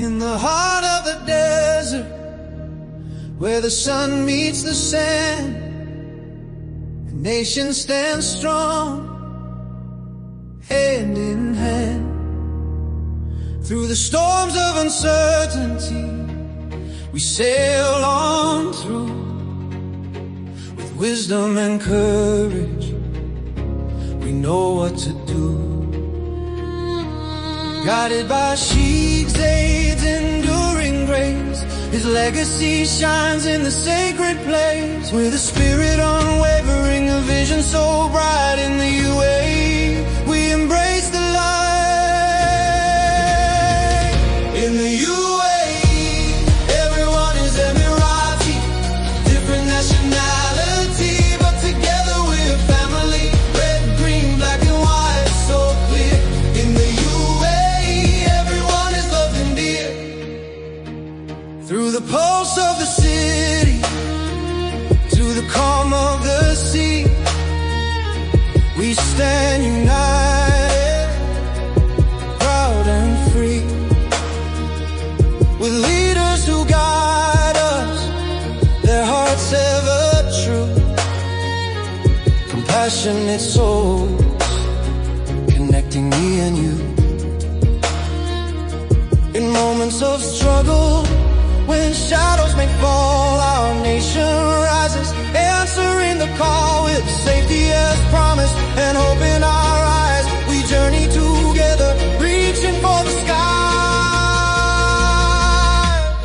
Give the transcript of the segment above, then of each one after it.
In the heart of the desert, where the sun meets the sand, a nation stands strong, hand in hand. Through the storms of uncertainty, we sail on through, with wisdom and courage, we know what to do. Guided by Sheikh Zayed's enduring grace, his legacy shines in the sacred place. With a spirit unwavering, a vision so bright, in the UAE we embrace the light. In the UAE, everyone is Emirati, different nationality, but together we're family. Red, green, black and white, so clear. In the through the pulse of the city, to the calm of the sea, we stand united, proud and free. With leaders who guide us, their hearts ever true. Compassionate souls, connecting me and you. In moments of struggle, when shadows may fall, our nation rises, answering the call with safety as promised and hope in our eyes. We journey together, reaching for the sky.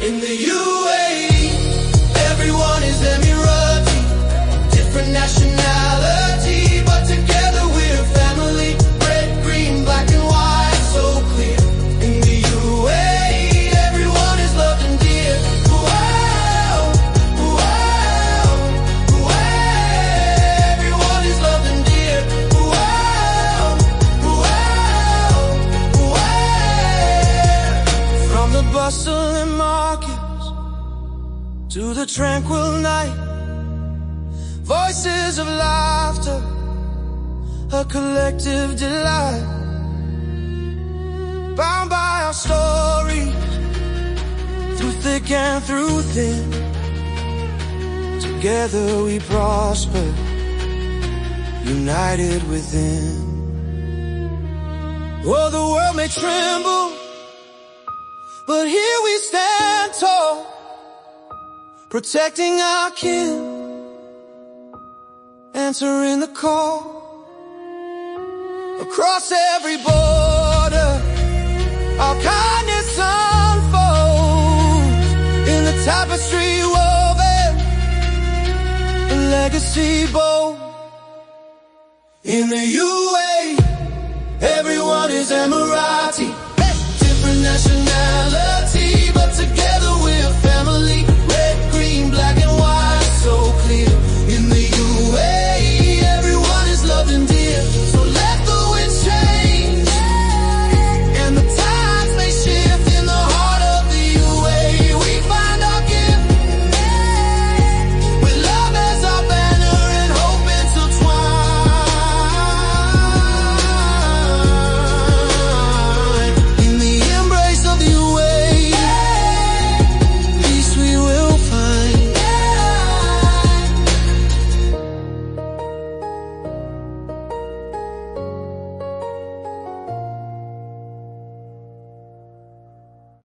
In the UAE, everyone is Emirati, different nationality, but together we're family. Red, green, black and white, so clear. In the UAE, everyone is loved and dear. Bustling markets to the tranquil night, voices of laughter, a collective delight. Bound by our stories, through thick and through thin, together we prosper, united within. Oh, the world may tremble, but here we stand tall, protecting our kin, answering the call. Across every border, our kindness unfolds, in the tapestry woven, a legacy bold. In the UAE, everyone is Emirati,